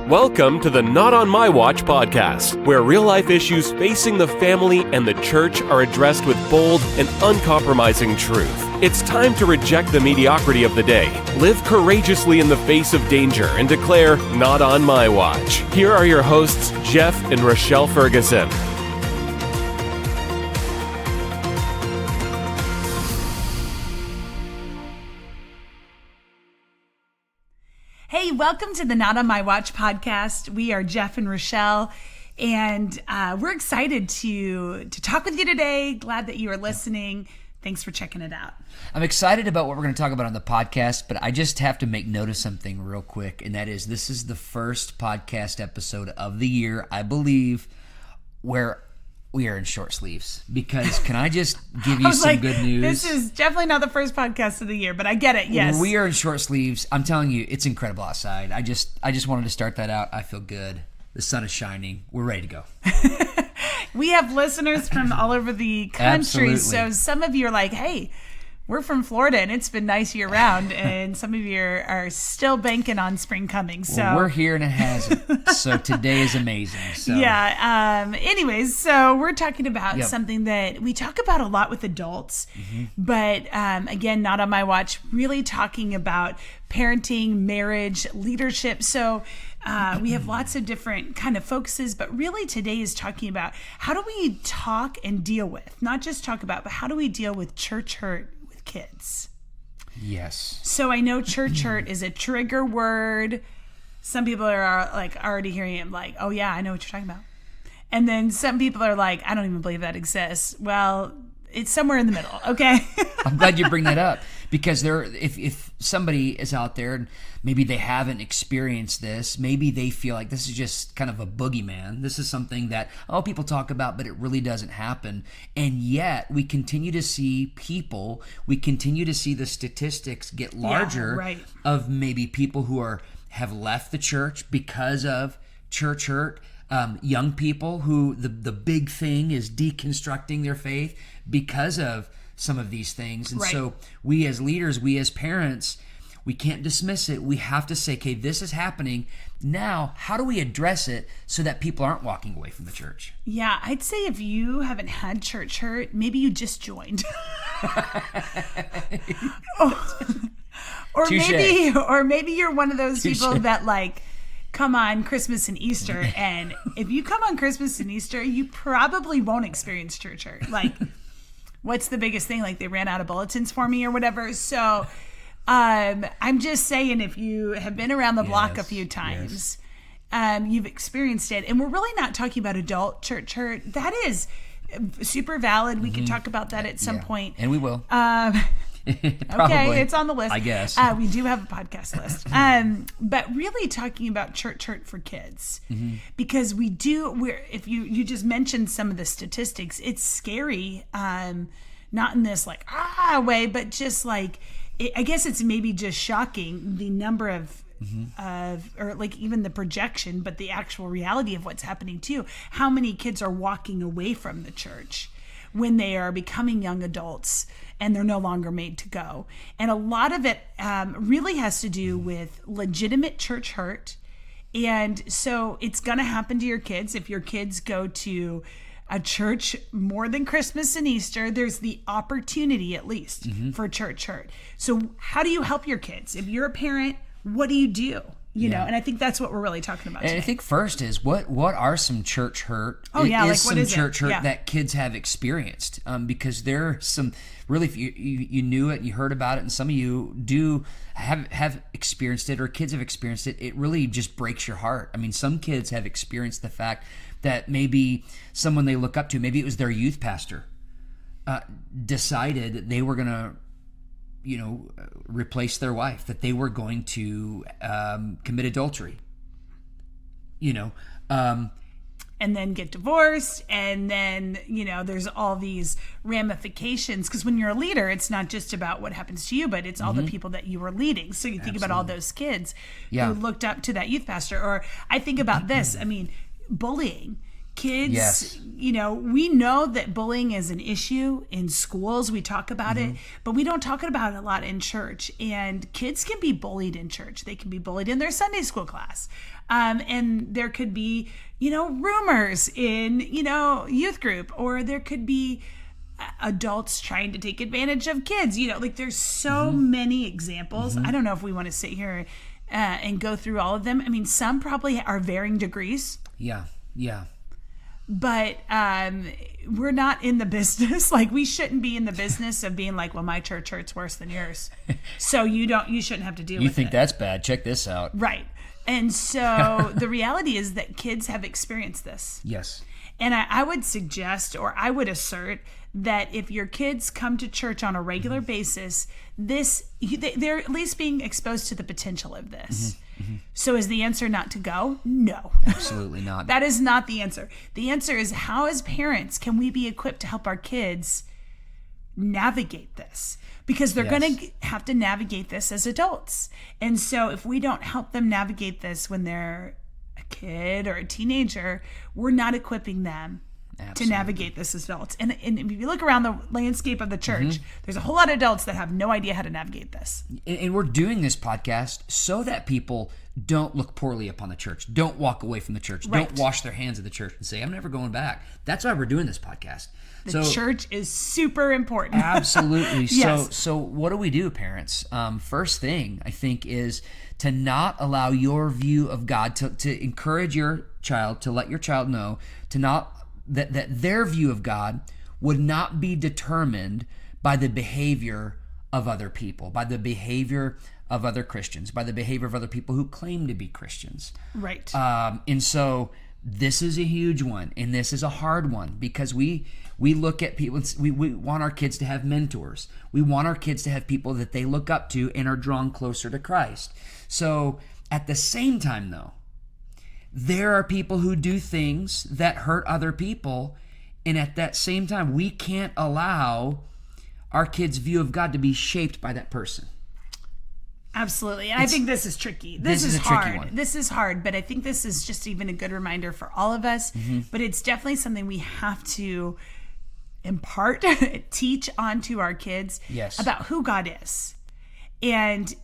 Welcome to the Not On My Watch podcast, where real-life issues facing the family and the church are addressed with bold and uncompromising truth. It's time to reject the mediocrity of the day, live courageously in the face of danger, and declare, Not On My Watch. Here are your hosts, Jeff and Rochelle Ferguson. Hey, welcome to the Not On My Watch podcast. We are Jeff and Rochelle, and we're excited to talk with you today. Glad that you are listening. Thanks for checking it out. I'm excited about what we're going to talk about on the podcast, but I just have to make note of something real quick, and that is this is the first podcast episode of the year, I believe, where we are in short sleeves. Because can I just give you some good news? This is definitely not the first podcast of the year, but I get it, yes. We are in short sleeves. I'm telling you, it's incredible outside. I just wanted to start that out. I feel good. The sun is shining. We're ready to go. We have listeners from all over the country. Absolutely. So some of you are like, hey, we're from Florida and it's been nice year round. And some of you are still banking on spring coming. So well, we're here and it hasn't. So today is amazing. So. Yeah. Anyways, so we're talking about something that we talk about a lot with adults. But again, not on my watch, really talking about parenting, marriage, leadership. So we have lots of different kind of focuses, but really today is talking about how do we talk and deal with, not just talk about, but how do we deal with church hurt with kids? Yes. So I know church hurt is a trigger word. Some people are like already hearing it like, oh yeah, I know what you're talking about. And then some people are like, I don't even believe that exists. Well, it's somewhere in the middle, okay? I'm glad you bring that up because if somebody is out there and maybe they haven't experienced this, maybe they feel like this is just kind of a boogeyman. This is something that, people talk about, but it really doesn't happen. And yet we continue to see we continue to see the statistics get larger of maybe people who have left the church because of church hurt. Young people who the big thing is deconstructing their faith because of some of these things. And so we as leaders, we as parents, we can't dismiss it. We have to say, okay, this is happening. Now, how do we address it so that people aren't walking away from the church? Yeah, I'd say if you haven't had church hurt, maybe you just joined. or maybe you're one of those people that like come on Christmas and Easter, and if you come on Christmas and Easter, you probably won't experience church hurt. Like, what's the biggest thing? Like, they ran out of bulletins for me or whatever. So I'm just saying, if you have been around the block a few times, you've experienced it. And we're really not talking about adult church hurt. That is super valid. We can talk about that at some point. And we will. Okay, it's on the list. I guess. We do have a podcast list. But really talking about church hurt for kids. Because if you just mentioned some of the statistics, it's scary, not in this like, way, but just like, I guess it's maybe just shocking the number of or like even the projection, but the actual reality of what's happening too. How many kids are walking away from the church when they are becoming young adults and they're no longer made to go. And a lot of it really has to do with legitimate church hurt. And so it's going to happen to your kids. If your kids go to a church more than Christmas and Easter, there's the opportunity at least for church hurt. So how do you help your kids? If you're a parent, what do you do? You know, and I think that's what we're really talking about today. And I think first is what are some church hurt? Oh yeah, like what is church hurt that kids have experienced? Because there are some really, if you knew it, you heard about it, and some of you do have experienced it, or kids have experienced it. It really just breaks your heart. I mean, some kids have experienced the fact that maybe someone they look up to, maybe it was their youth pastor, decided that they were going to replace their wife, that they were going to commit adultery, and then get divorced. And then, there's all these ramifications. Because when you're a leader, it's not just about what happens to you, but it's all the people that you were leading. So you think about all those kids who looked up to that youth pastor. Or I think about this, bullying. Kids, Yes. We know that bullying is an issue in schools. We talk about it, but we don't talk about it a lot in church. And kids can be bullied in church. They can be bullied in their Sunday school class. And there could be, rumors in, youth group, or there could be adults trying to take advantage of kids. There's so many examples. I don't know if we want to sit here and go through all of them. I mean, some probably are varying degrees. Yeah. But we're not in the business. We shouldn't be in the business of being like, well, my church hurts worse than yours, so you shouldn't have to deal with it. You think that's bad? Check this out. Right. And so the reality is that kids have experienced this. Yes. And I would suggest, or I would assert, that if your kids come to church on a regular basis, they're at least being exposed to the potential of this. So is the answer not to go? No. Absolutely not. That is not the answer. The answer is, how as parents can we be equipped to help our kids navigate this? Because they're going to have to navigate this as adults. And so if we don't help them navigate this when they're a kid or a teenager, we're not equipping them to navigate this as adults. And if you look around the landscape of the church, there's a whole lot of adults that have no idea how to navigate this. And we're doing this podcast so that people don't look poorly upon the church, don't walk away from the church, Right. don't wash their hands of the church and say, I'm never going back. That's why we're doing this podcast. The church is super important. Absolutely. Yes. So what do we do, parents? First thing, I think, is to not allow your view of God, to encourage your child, to let your child know, to not that their view of God would not be determined by the behavior of other people, by the behavior of other Christians, by the behavior of other people who claim to be Christians. Right. And so this is a huge one, and this is a hard one, because we look at people, we want our kids to have mentors. We want our kids to have people that they look up to and are drawn closer to Christ. So at the same time, though, there are people who do things that hurt other people, and at that same time, we can't allow our kids' view of God to be shaped by that person. Absolutely. And I think this is tricky. This is a hard. tricky one. This is hard, but I think this is just even a good reminder for all of us. But it's definitely something we have to impart, teach onto our kids about who God is. And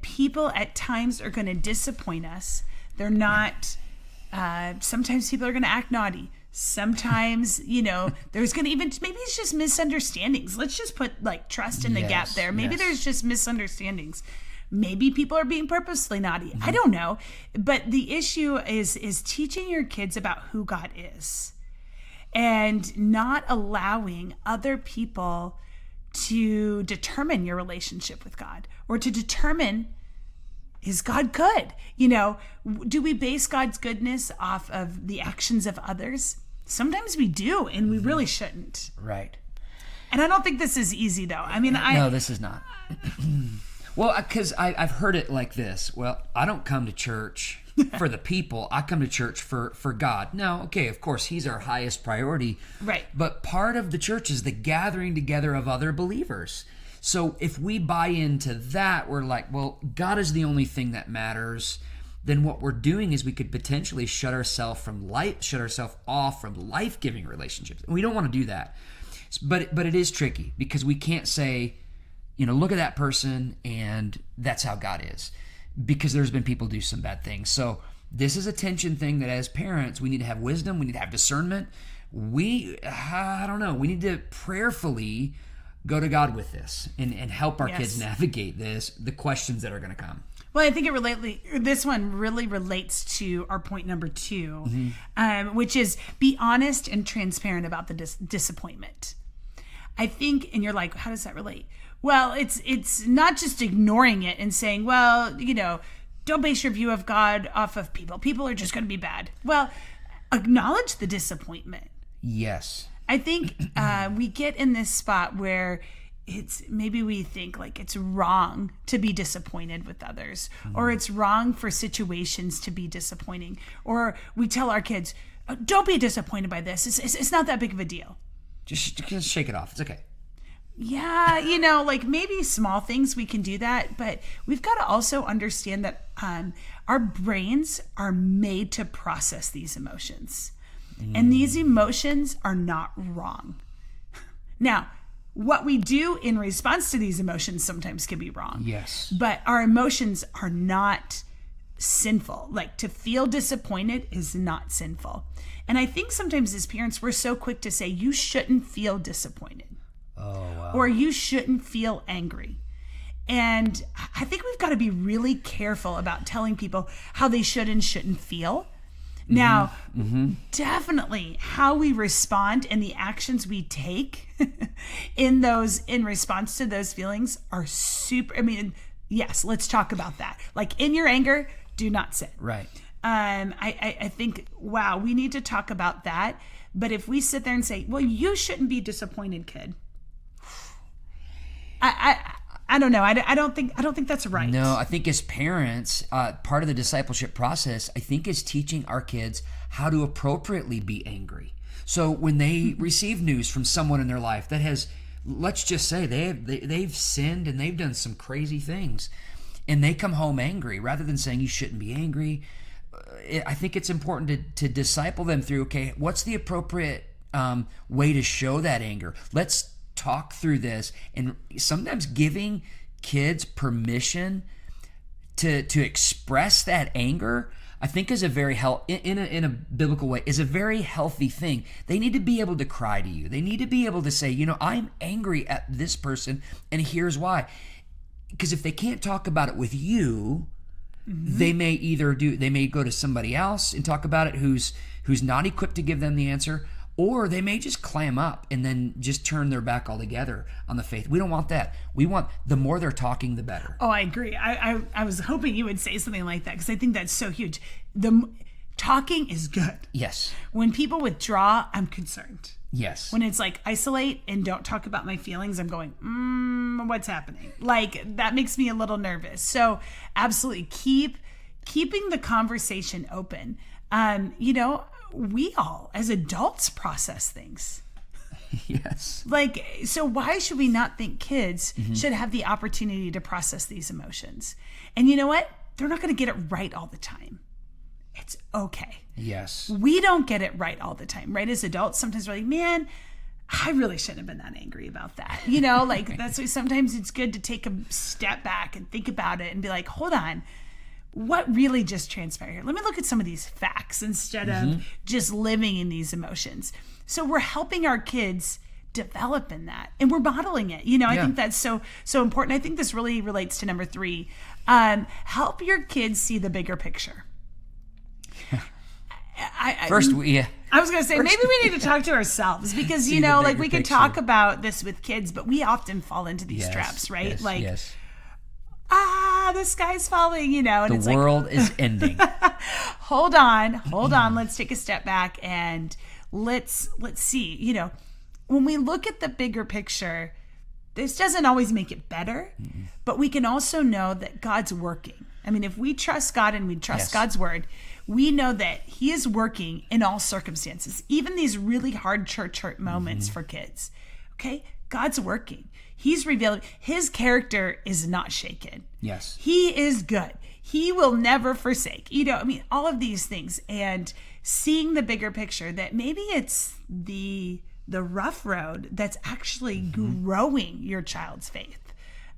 people at times are going to disappoint us. They're not, sometimes people are going to act naughty. Sometimes, there's going to maybe it's just misunderstandings. Let's just put trust in the gap there. Maybe there's just misunderstandings. Maybe people are being purposely naughty. I don't know. But the issue is teaching your kids about who God is and not allowing other people to determine your relationship with God, or to determine, is God good? Do we base God's goodness off of the actions of others? Sometimes we do, and we really shouldn't. Right. And I don't think this is easy, though. I mean, No, this is not. Well, because I've heard it like this. Well, I don't come to church for the people. I come to church for God. Now, okay, of course, He's our highest priority. Right. But part of the church is the gathering together of other believers. So if we buy into that, we're like, well, God is the only thing that matters. Then what we're doing is we could potentially shut ourselves off from life-giving relationships. And we don't want to do that. But it is tricky, because we can't say, look at that person and that's how God is, because there's been people do some bad things. So this is a tension thing that as parents, we need to have wisdom. We need to have discernment. I don't know. We need to prayerfully go to God with this and help our kids navigate the questions that are going to come. Well, I think this one really relates to our point number 2, which is be honest and transparent about the disappointment. I think, and you're like, how does that relate? Well, it's not just ignoring it and saying, well, don't base your view of God off of people. People are just going to be bad. Well, acknowledge the disappointment. Yes. I think we get in this spot where maybe we think it's wrong to be disappointed with others, or it's wrong for situations to be disappointing, or we tell our kids, don't be disappointed by this. It's not that big of a deal. Just shake it off. It's okay. Yeah, maybe small things we can do that, but we've got to also understand that our brains are made to process these emotions. And these emotions are not wrong. Now, what we do in response to these emotions sometimes can be wrong. Yes. But our emotions are not sinful. Like, to feel disappointed is not sinful. And I think sometimes as parents, we're so quick to say, you shouldn't feel disappointed. Oh, wow. Or you shouldn't feel angry. And I think we've got to be really careful about telling people how they should and shouldn't feel. Now, definitely how we respond and the actions we take in response to those feelings are super. I mean, yes, let's talk about that. Like, in your anger, do not sin. Right. I think, wow, we need to talk about that. But if we sit there and say, well, you shouldn't be disappointed, kid. I don't know. I don't think that's right. No, I think as parents, part of the discipleship process, I think, is teaching our kids how to appropriately be angry. So when they receive news from someone in their life that has, let's just say they've sinned and they've done some crazy things, and they come home angry, rather than saying you shouldn't be angry, I think it's important to disciple them through, okay, what's the appropriate way to show that anger? Let's talk through this, and sometimes giving kids permission to express that anger, I think, is a very in a biblical way, is a very healthy thing. They need to be able to cry to you. They need to be able to say, I'm angry at this person, and here's why. Because if they can't talk about it with you, they may go to somebody else and talk about it who's not equipped to give them the answer. Or they may just clam up and then just turn their back altogether on the faith. We don't want that. We want, the more they're talking, the better. Oh, I agree. I was hoping you would say something like that, because I think that's so huge. The talking is good. Yes. When people withdraw, I'm concerned. Yes. When it's like isolate and don't talk about my feelings, I'm going, what's happening? Like, that makes me a little nervous. So absolutely keeping the conversation open. We all, as adults, process things. Yes. Like, so why should we not think kids should have the opportunity to process these emotions? And you know what? They're not going to get it right all the time. It's okay. Yes. We don't get it right all the time, right? As adults, sometimes we're like, man, I really shouldn't have been that angry about that. Like, that's why sometimes it's good to take a step back and think about it and be like, hold on. What really just transpired here? Let me look at some of these facts instead of just living in these emotions. So we're helping our kids develop in that, and we're modeling it. I think that's so important. I think this really relates to number 3. Help your kids see the bigger picture. I was going to say, maybe we need to talk to ourselves, because, we can talk about this with kids, but we often fall into these traps, right? Yes. The sky's falling, and the world is ending. Hold on. Let's take a step back and let's see, when we look at the bigger picture, this doesn't always make it better, but we can also know that God's working. I mean, if we trust God and we trust God's word, we know that he is working in all circumstances, even these really hard church hurt moments for kids. Okay? God's working. He's revealing his character is not shaken. Yes. He is good. He will never forsake. All of these things, and seeing the bigger picture, that maybe it's the rough road that's actually growing your child's faith.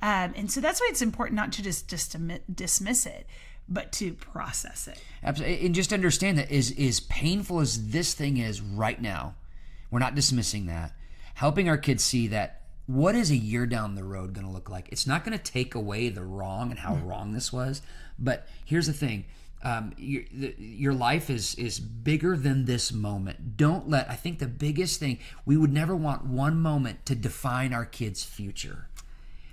And so that's why it's important not to just dismiss it, but to process it. Absolutely. And just understand that as painful as this thing is right now, we're not dismissing that. Helping our kids see that, what is a year down the road going to look like? It's not going to take away the wrong and how wrong this was. But here's the thing. Your life is bigger than this moment. I think the biggest thing, we would never want one moment to define our kids' future.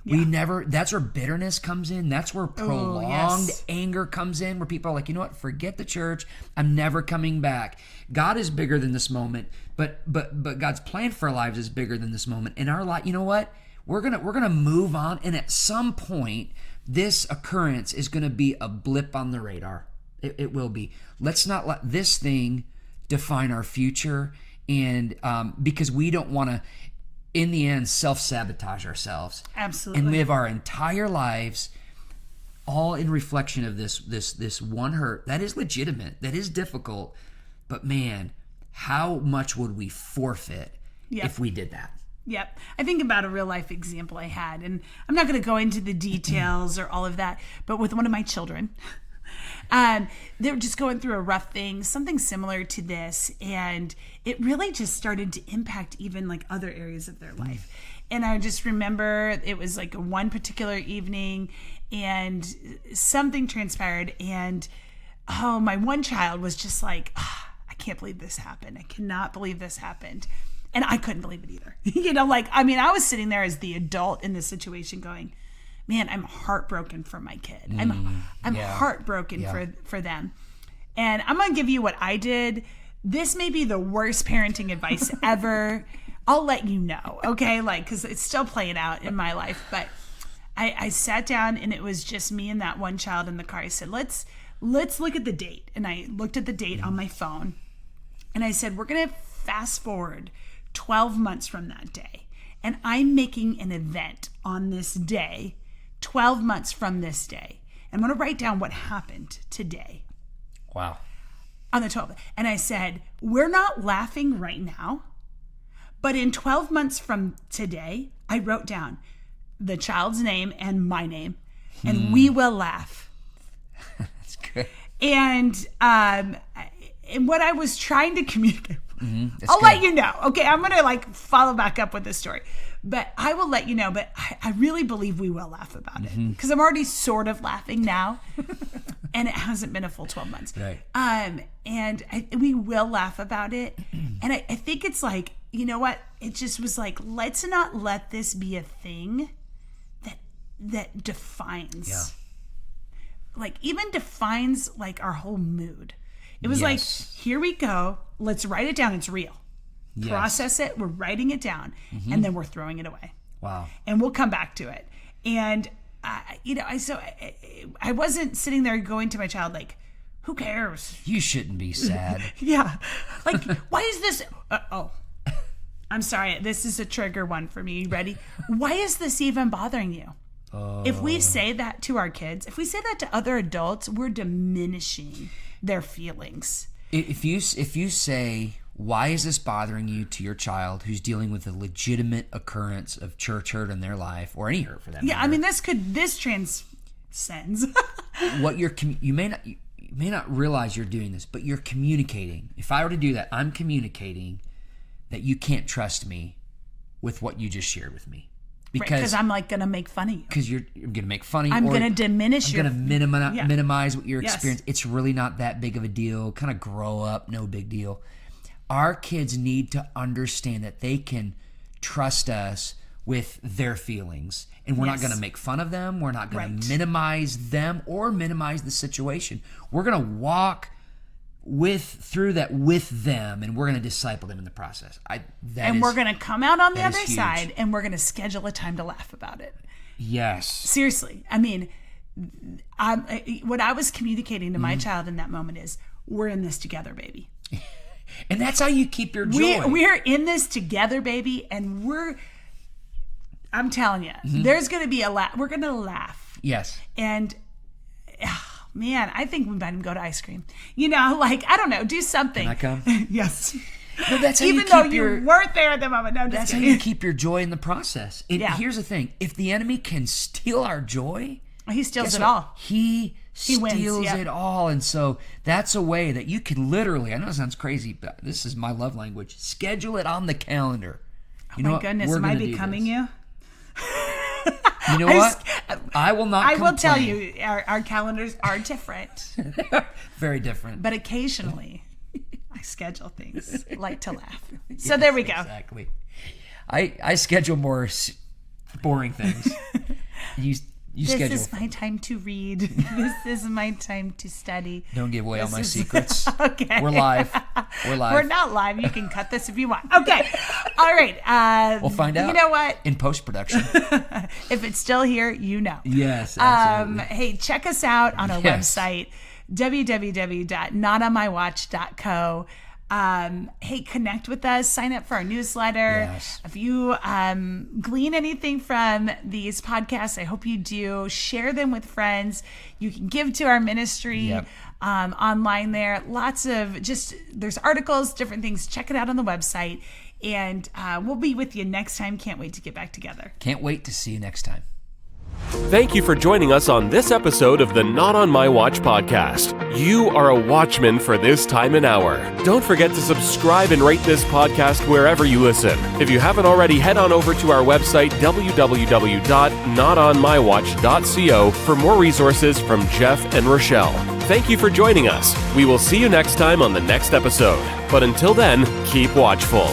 That's where bitterness comes in. That's where prolonged anger comes in, where people are like, you know what, forget the church. I'm never coming back. God is bigger than this moment, but God's plan for our lives is bigger than this moment. In our life, you know what? We're gonna move on, and at some point, this occurrence is gonna be a blip on the radar. It will be. Let's not let this thing define our future, and because we don't want to, in the end, self-sabotage ourselves. Absolutely. And live our entire lives all in reflection of this one hurt. That is legitimate. That is difficult. But man, how much would we forfeit if we did that? Yep. I think about a real life example I had, and I'm not going to go into the details or all of that, but with one of my children, they were just going through a rough thing, something similar to this, and it really just started to impact even like other areas of their life. And I just remember it was like one particular evening, and something transpired, and my one child was just like, I can't believe this happened. I cannot believe this happened. And I couldn't believe it either. I was sitting there as the adult in this situation going, man, I'm heartbroken for my kid. I'm heartbroken for them. And I'm going to give you what I did. This may be the worst parenting advice ever. I'll let you know, okay? Because it's still playing out in my life. But I sat down, and it was just me and that one child in the car. I said, let's look at the date. And I looked at the date on my phone. And I said, we're going to fast forward 12 months from that day. And I'm making an event on this day, 12 months from this day. I'm going to write down what happened today. Wow. On the 12th. And I said, we're not laughing right now, but in 12 months from today, I wrote down the child's name and my name, and we will laugh. That's good. And what I was trying to communicate, I'll let you know. Okay, I'm going to follow back up with this story. But I will let you know. But I really believe we will laugh about it. Because I'm already sort of laughing now. And it hasn't been a full 12 months. Right. And we will laugh about it. And I think it's you know what? It just was let's not let this be a thing that defines. Yeah. Even defines our whole mood. It was here we go. Let's write it down. It's real. Yes. Process it. We're writing it down, and then we're throwing it away. Wow. And we'll come back to it. And I wasn't sitting there going to my child who cares? You shouldn't be sad. Yeah. Why is this? I'm sorry. This is a trigger one for me. You ready? Why is this even bothering you? If we say that to our kids, if we say that to other adults, we're diminishing their feelings. If you say, why is this bothering you, to your child who's dealing with a legitimate occurrence of church hurt in their life, or any hurt for that matter. Yeah, I mean, this transcends. What you may not realize you're doing this, but you're communicating. If I were to do that, I'm communicating that you can't trust me with what you just shared with me. Because I'm going to make fun of you. Because you're going to make fun of you. I'm going to diminish you. I'm going to minimize what your experience. It's really not that big of a deal. Kind of grow up, no big deal. Our kids need to understand that they can trust us with their feelings. And we're not going to make fun of them. We're not going to minimize them or minimize the situation. We're going to walk through that with them, and we're going to disciple them in the process. We're going to come out on the other side, and we're going to schedule a time to laugh about it. Yes. Seriously. I mean, what I was communicating to my child in that moment is, we're in this together, baby. And that's how you keep your joy. We're in this together, baby, and I'm telling you, there's going to be a laugh. We're going to laugh. Yes. And man, I think we might even go to ice cream. I don't know, do something. Can I come? Yes. No, that's how even though you weren't there at the moment. No, that's how you keep your joy in the process. And here's the thing. If the enemy can steal our joy, he steals it all. He steals wins, it all. And so that's a way that you can literally, I know it sounds crazy, but this is my love language, schedule it on the calendar. Oh my goodness, am I becoming you? You know what? I will not complain. I will tell you, our calendars are different. Very different. But occasionally, I schedule things like to laugh. So there we go. Exactly. I schedule more boring things. You schedule. This is my time to read. This is my time to study. Don't give away all my secrets. Okay. We're live. We're not live. You can cut this if you want. Okay. All right. We'll find out. You know what? In post-production. If it's still here, you know. Yes, absolutely. Hey, check us out on our website, www.notonmywatch.co. Hey, connect with us. Sign up for our newsletter. Yes. If you glean anything from these podcasts, I hope you do. Share them with friends. You can give to our ministry online there. Lots of there's articles, different things. Check it out on the website. And we'll be with you next time. Can't wait to get back together. Can't wait to see you next time. Thank you for joining us on this episode of the Not On My Watch podcast. You are a watchman for this time and hour. Don't forget to subscribe and rate this podcast wherever you listen. If you haven't already, head on over to our website, www.notonmywatch.co, for more resources from Jeff and Rochelle. Thank you for joining us. We will see you next time on the next episode. But until then, keep watchful.